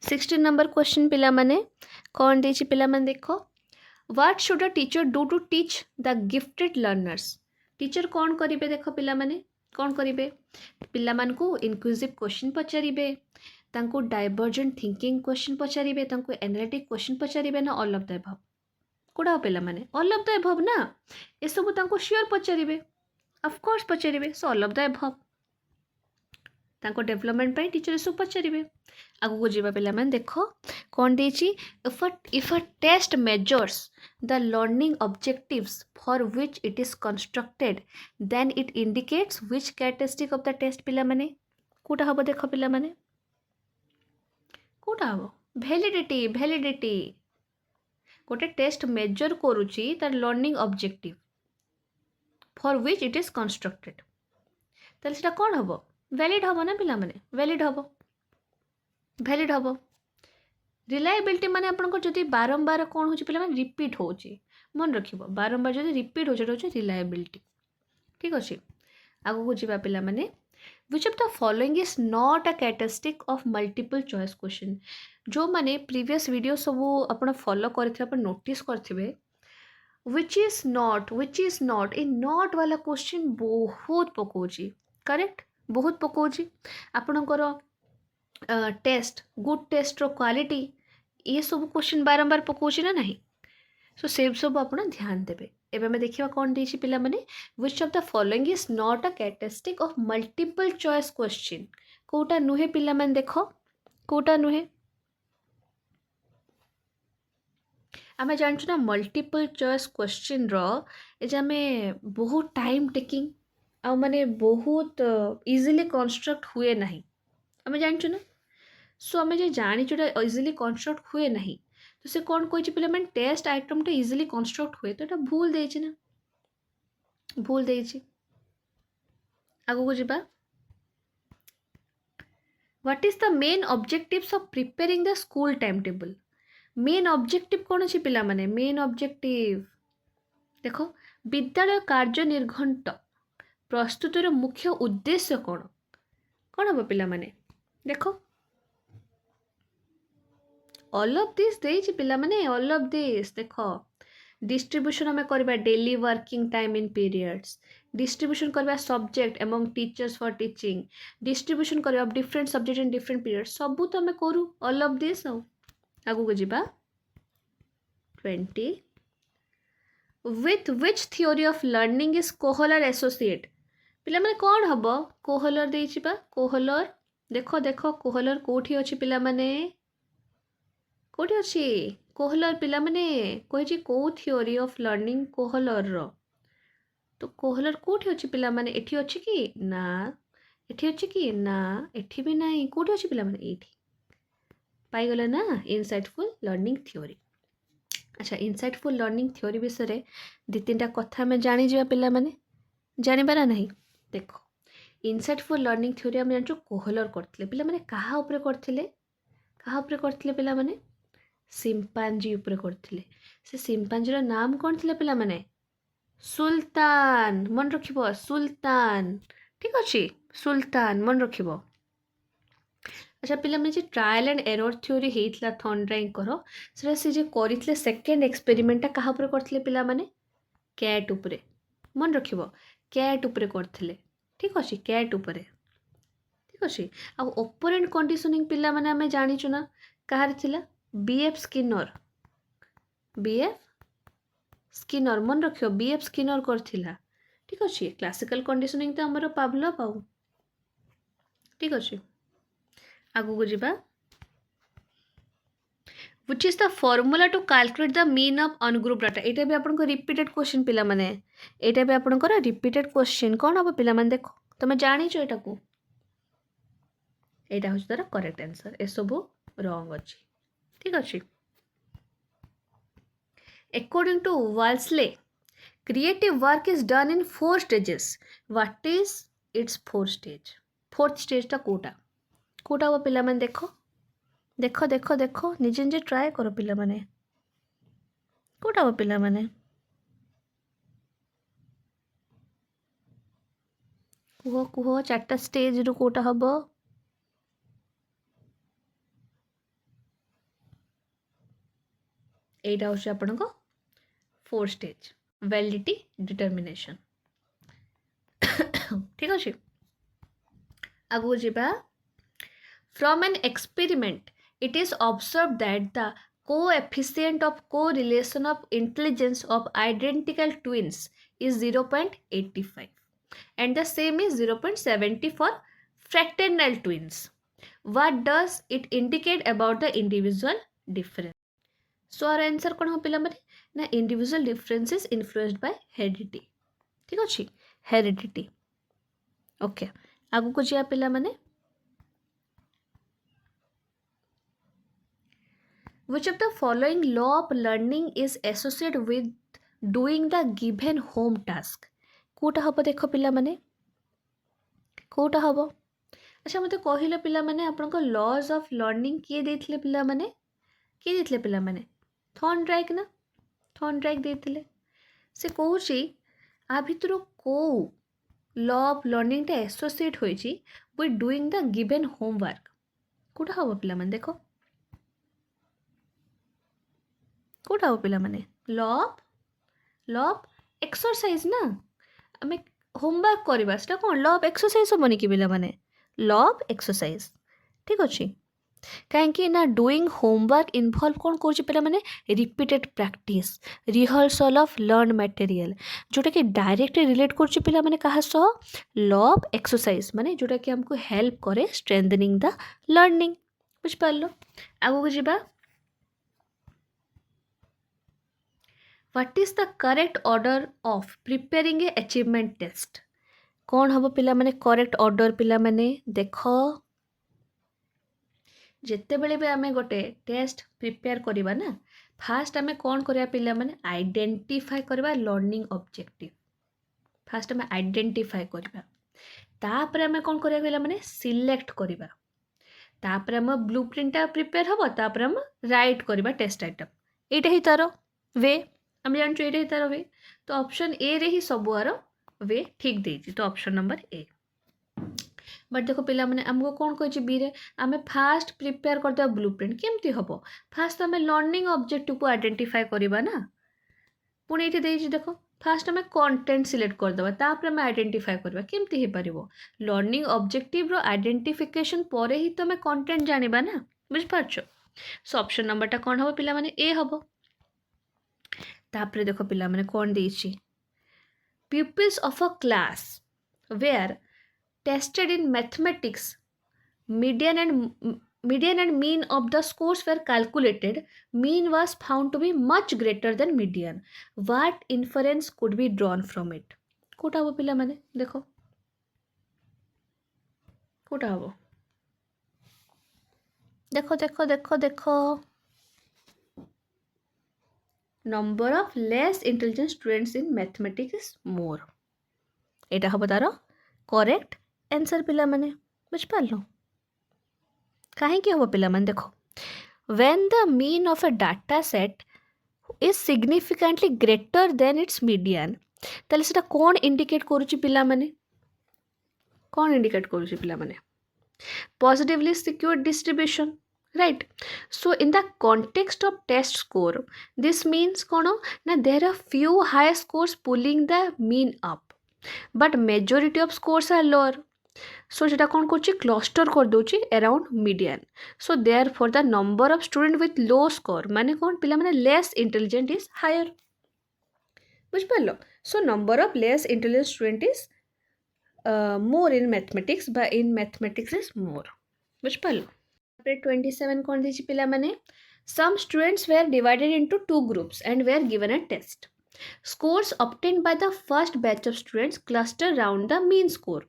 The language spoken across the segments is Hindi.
16 नंबर क्वेश्चन पिला माने कौन देछि पिला माने देखो what should a teacher do to teach the gifted learners teacher कौन करिवे देखो पिला माने कौन करिवे पिला मान को इनक्लूसिव क्वेश्चन पचारिबे तांको डाइवर्जेंट थिंकिंग क्वेश्चन पचारिबे तांको एनालिटिक क्वेश्चन पचारिबे ना ऑल ऑफ द अबव कोडा पिला माने ऑल ऑफ द अबव ना ए सब तांको श्योर पचारिबे ऑफ कोर्स पचारिबे so all of the above तांको डेवलपमेंट पे टीचर सब पचारिबे आगु को जीवा पिला माने देखो कौन देछि if a test measures the learning objectives for which it is constructed then it indicates which characteristic of the test पिला माने कोटा हबो देखो पिला माने कोटा हबो वैलिडिटी गोटे टेस्ट मेजर करूची तार learning objective for which it is constructed ताले सेटा कोन हबो वैलिड हबो ना पिला माने वैलिड हबो रिलायबिलिटी माने आपनको जदि बारंबार कौन हो पे रिपीट हो मन रखिबो बारंबार जदि रिपीट हो रिलायबिलिटी ठीक अच्छे आगु को जीवा पिला माने which of the following is not a characteristic of multiple choice question जो माने प्रीवियस वीडियो सब आपण फॉलो करथिबे आपण नोटिस करथिबे which is not a not वाला क्वेश्चन बहुत पकोची करेक्ट बहुत पकोची आपणकर टेस्ट गुड टेस्ट रो क्वालिटी ये सब क्वेश्चन बारंबार पकोची ना नहीं सो से सब आप ध्यान देवे एवं मैं देखा कौन देछि पिला माने which of the following is not a characteristic of multiple choice question कोटा नुहे पिला माने देखो कोटा नुहे आमे जानछु ना मल्टीपल चॉइस क्वेश्चन रो ए जे आमे बहुत टाइम टेकिंग आ माने बहुत इजीली कंस्ट्रक्ट हुए नहीं आमे जानछु ना सो आमे जे जानी जोटा इजिली कंस्ट्रक्ट हुए नहीं तो से कौन कही पे मैंने टेस्ट आइटम इजिली कंस्ट्रक्ट हुए तो भूल देछि ना भूल देछि आगु को जीवा what is the main objectives of preparing the school time table main objective कौन अच्छी पिला माने मेन ऑब्जेक्टिव देखो विद्यालय कार्य निर्घंट प्रस्तुतिर मुख्य उद्देश्य कौन हम पिला माने देखो ऑल ऑफ दिस देछि पिला माने ऑल ऑफ दिस देखो डिस्ट्रीब्यूशन हमें करबा daily working time in periods distribution करबा subject among teachers for teaching distribution करबा different subject in different periods सब तो हमें करू ऑल ऑफ दिस आगु को जीवा 20 with which theory of learning is Kohler associate पिला माने कौन हबो कोहलर देछि बा कोहलर देखो देखो कोहलर कोठी अछि पिला माने कोठी अछि कोहलर पिला माने कहि को थ्योरी ऑफ लर्निंग कोहलर रो तो कोहलर कोठी अछि पिला माने एठी अछि कि ना एठी अछि कि ना एठी भी नाही कोठी अछि पिला माने एठी पाई गला ना इनसाइटफुल लर्निंग थ्योरी अच्छा इनसाइटफुल लर्निंग थ्योरी विषय रे दि तीनटा कथा में जानि जिवा पिला माने जानि बारा नाही देखो इनसाइटफुल लर्निंग थ्योरी हम जानचो कोहलर करथिले पिला माने कहा ऊपर करथिले पिला माने सिम्पांजी ऊपर करथिले से सिम्पांजीर नाम कौन थिला पिला माने सुल्तान मन रखिबो सुल्तान ठीक अछि सुल्तान मन रखिबो अच्छा पिला माने जे ट्रायल एंड एरर थ्योरी हेइतला थॉर्नडाइक करो सेटा से जे करितले सेकंड एक्सपेरिमेंट कहा ऊपर करथिले पिला माने कैट ऊपर मन रखिबो कैट ऊपर करथिले ठीक अछि कैट ऊपर ठीक अछि आ ऑपरेंट कंडीशनिंग पिला माने हमें जानिचु ना कहार थिला B.F स्किनर मन रखियो B.F स्किनर करथिला ठीक अछि क्लासिकल कंडीशनिंग तो हमर पावलो पाऊ ठीक अछि आगु को जीवा which is the formula to calculate the mean of ungrouped data एटा भी आपन को रिपीटेड क्वेश्चन पिला माने एटा भी आपन को रिपीटेड क्वेश्चन कोन अब पिला माने देखो तमे जानि छ एटा को एटा होछ तार करेक्ट आंसर ए सब रॉन्ग अछि ठीक अछि according to Walsley creative work is done in 4 stages what is its fourth stage ता कोटा वो पिला माने देखो देखो देखो देखो निजे निजे ट्राए करो पिला माने कोटा वो पिला माने कुह कुह 4टा स्टेज रु कोटा हबो एटा होची आपनको 4 स्टेज वैलिडिटी डिटर्मिनेशन ठीक अछि आगु जिबा from an experiment it is observed that the coefficient of correlation of intelligence of identical twins is 0.85 and the same is 0.70 for fraternal twins. What does it indicate about the individual difference? So our answer कौन हो पिला माने ना individual difference is influenced by heredity ठीक अछि heredity ओके आगु को जिया पिला माने which of the following law of learning is associated with doing the given home task Kota हबो देखो पिला माने कोटा हबो अच्छा मते कहिलो पिला माने आपनको लॉज ऑफ लर्निंग किए देथिले पिला माने किए देथिले पिला माने थॉर्नडाइक ना थॉर्नडाइक देथिले से कहूची आ भितरो को लॉ ऑफ लर्निंग टा एसोसिएट होईची with doing the given homework कोटा हबो पिला माने देखो कोटा हबो पिला माने लॉ ऑफ एक्सरसाइज ना आमे होमवर्क करबा सेटा कोन लॉ ऑफ एक्सरसाइज होबनी कि पिला माने लॉ ऑफ एक्सरसाइज ठीक अछि कहीं ना डूइंग होमवर्क इनवॉल्व कौन कर पे मैंने repeated practice rehearsal of learn material जोटा कि डायरेक्टली रिलेट कर पे मैंने क्या सह लॉ ऑफ एक्सरसाइज माने जोटा कि हमको हेल्प करे स्ट्रेंथनिंग द लर्निंग बुझिपार आगू को जीवा what is the correct order of preparing a achievement test कौन हम पिला माने करेक्ट ऑर्डर पिला माने देख जिते बेले भी आमे गोटे टेस्ट प्रिपेयर करवा ना फास्ट आमे कौन करवा पिला माने आइडेंटिफाई करवा लर्निंग ऑब्जेक्टिव फास्ट आमे आइडेंटिफाई करवा तापर आमे कौन करवा पिला माने सिलेक्ट करवा तापर हम ब्लूप्रिंट प्रिपेयर हबो तापर हम राइट करवा टेस्ट आइटम एटा ही तार वे हम जानछु एटा ही तार वे तो ऑप्शन ए रे ही सबुआर वे ठीक देछि तो ऑप्शन नंबर ए बट देखो पिला माने हमको कौन कहि बी रे आमे फास्ट प्रिपेयर करते ब्लूप्रिंट केमती हबो फास्ट आमे लर्निंग ऑब्जेक्टिव को आइडेंटिफाई करबा ना पुणी एठी देछि देखो फास्ट आमे कंटेंट सिलेक्ट कर देबा तापर आमे आइडेंटिफाई करबा केमती हे परिबो लर्निंग ऑब्जेक्टिव रो आइडेंटिफिकेशन परे ही तो आमे कंटेंट जानिबा ना बुझ पाछो सो ऑप्शन नंबर टा कोन हबो पिला माने ए हबो तापर देखो पिला माने कोन देछि pupils of a class were tested in mathematics median and mean of the scores were calculated mean was found to be much greater than median what inference could be drawn from it Kota हबो पिला माने देखो कोटा हबो देखो देखो देखो देखो number of less intelligent students in mathematics is more एटा हबो तारो करेक्ट आंसर पिला माने बुझ पारलो काहे कि हबो पिला माने देखो when the mean of a data set is significantly greater than its median ताले सेटा कोन इंडिकेट करूची पिला माने कोन इंडिकेट करूची पिला माने positively skewed distribution right so in the context of test score this means kono na there are few high scores pulling the mean up but majority of scores are lower so jeta kon kochi cluster kor dochi around median so therefore the number of student with low score mane kon pila mane less intelligent is higher बुझ पारलो so number of less intelligent student is more in mathematics but in mathematics is more बुझ पारलो 27 कौन दीजिए पिला माने some students were divided into two groups and were given a test scores obtained by the first batch of students clustered around the mean score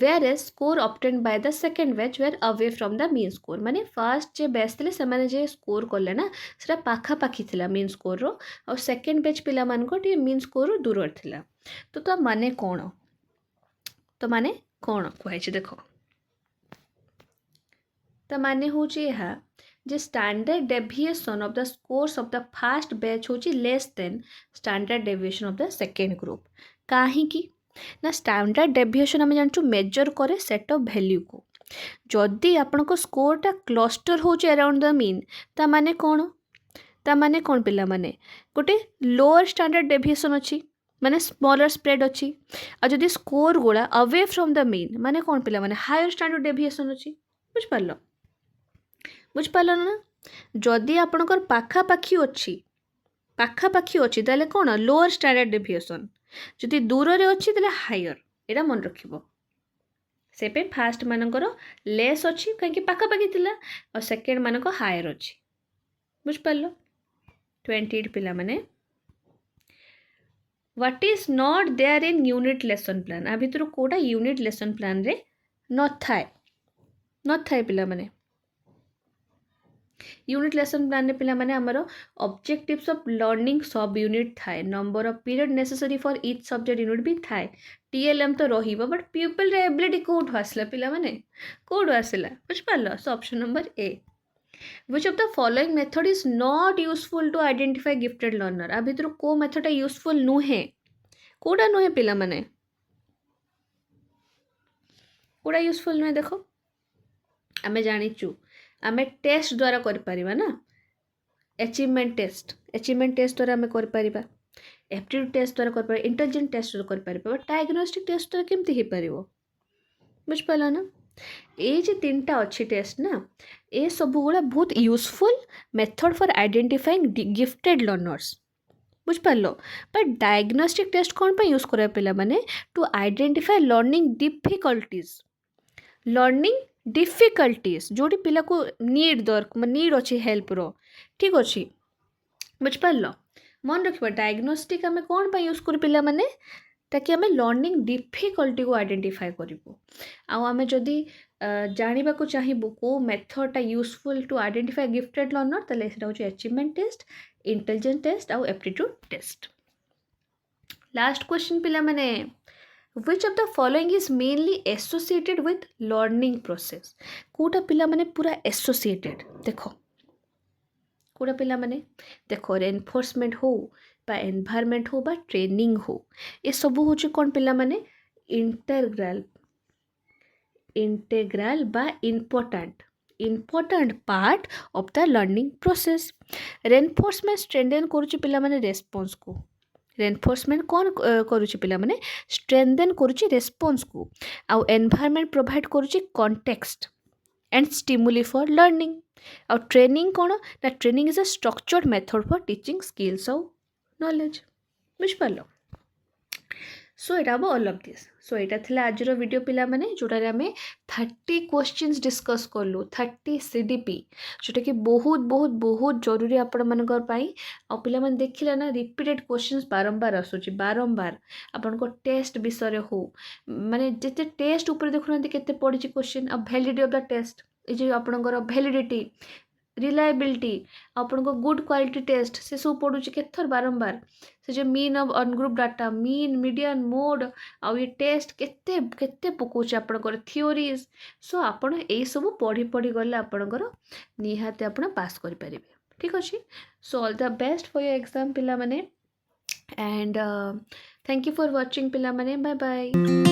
whereas score obtained by the second batch were away from the mean score माने फर्स्ट जे बैच थिले से माने जे स्कोर करले ना सेटा पाखा पाखी थिला मीन स्कोर रो और सेकंड बैच पिला मान को टी मीन स्कोर रो दूर थिला तो माने कोन कहै छै देखो तो माने होची यह जे standard deviation of the scores of the first batch होची less than standard deviation of the second group काहे की ना स्टैंडर्ड डेविएशन आम जानचु मेजर करे सेट ऑफ वैल्यू को जदि आपण को स्कोरटा क्लस्टर होची अराउंड द मीन ता माने कोन ता माने कौन पिला माने गोटे लोअर स्टैंडर्ड डेविएशन अच्छी माने स्मॉलर स्प्रेड अच्छी आ जदि स्कोर गुड़ा अवे फ्रॉम द मीन माने कौन पिला माने हायर स्टैंडर्ड डेविएशन अच्छी बुझिपार ना जदि आपणकर पाखापाखी अच्छी ताले कौन लोअर स्टैंडर्ड डेविएशन जदि दूर रे अच्छी ताले हायर एटा मन रखिबो से पे फास्ट मानकर लेस अच्छी कहीं पाखापाखी थिला और सेकेंड मानक हायर अच्छी बुझिपार 28 पिला माने what is not there in unit lesson plan आ भितर कोटा यूनिट लेसन प्लान रे न थाए पिला माने यूनिट लेसन प्लान रे पिला माने हमरो ऑब्जेक्टिव्स ऑफ लर्निंग सब यूनिट थाए number of period necessary for each subject unit भी थाए टीएलएम तो रहिबो बट पीपल रे एबिलिटी कोड आसला पिला माने कोड आसला बुझ पारलो so option number A which of the following method is not useful to identify gifted learner आ भितर को मेथड यूजफुल नुहे कोडा नुहे पिला माने कोडा यूजफुल नुहे देखो आमे जानिचु आमे टेस्ट द्वारा कर परिबा ना अचीवमेंट टेस्ट द्वारा आमे कर परिबा एप्टीट्यूड टेस्ट द्वारा कर परिबा इंटेलिजेंट टेस्ट द्वारा कर परिबा डायग्नोस्टिक टेस्ट द्वारा केमती हे परिबो बुझ पाला ना ए जे तीनटा अच्छी टेस्ट ना ए सब गुड़ा बहुत useful method for identifying gifted learners बुझ पारलो बट डायग्नोस्टिक टेस्ट कौन पे यूज करा पिला माने टू आइडेंटिफाई लर्निंग डिफिकल्टीज जोटी पिला को नीड अच्छी हेल्प रो ठीक अच्छी बुझ पारलो मन रखिबा डायग्नोस्टिक आमे कौन पे यूज कर पिला माने ताकि आमे लर्निंग डिफिकल्टी को आइडेंटिफाई करिबो आ आमे जदी जानिबा को चाहिबो को मेथड टा useful to identify gifted learner तले सेटा होची अचीवमेंट टेस्ट इंटेलिजेंस टेस्ट आउ एप्टीट्यूड टेस्ट लास्ट क्वेश्चन पिला माने which of the following is mainly associated with learning process Kota पिला माने पूरा associated देखो कोटा पिला माने देखो रेनफोर्समेंट हो बा एनवायरनमेंट हो बा ट्रेनिंग हो ये सब होची कौन पिला माने इंटेग्रल बा important part of the learning process reinforcement strengthen करूची पिला माने रेस्पॉन्स को रेनफोर्समेंट कौन करूची पिला माने स्ट्रेंथेन करूची रेस्पॉन्स को आउ एनवायरनमेंट प्रोवाइड करूची context and stimuli for learning आउ ट्रेनिंग कौन ना training is a structured method for teaching skills आउ नॉलेज बुझ पारलो सो एटा अब ऑल ऑफ दिस सो एटा थिला आज रो वीडियो पिला माने जोटा रे हमें 30 क्वेश्चंस डिस्कस करलु 30 सीडीपी जोटा कि बहुत बहुत बहुत जरूरी आपण मानकर पाई आ पिला माने देखिला ना रिपीटेड क्वेश्चंस बारंबार आसुची बारंबार आपण को टेस्ट विषय हो माने जेते टेस्ट ऊपर देखुना केते पड़ी क्वेश्चन आ वैलिडिटी ऑफ द टेस्ट ए जे आपणकर वैलिडिटी रिलायबिलिटी आपन को गुड क्वालिटी टेस्ट से सब पढ़ुची केथर बारंबार से जो mean of ungroup data mean median mode आ ये टेस्ट केते केते पकोची आपन थियोरीज सो आपन एई सब पढ़ी पढ़ी गले आपन निहाते आपन पास करि परिबे ठीक अछि so all the best for your exam पिला माने and thank you for watching पिला माने बाय बाय।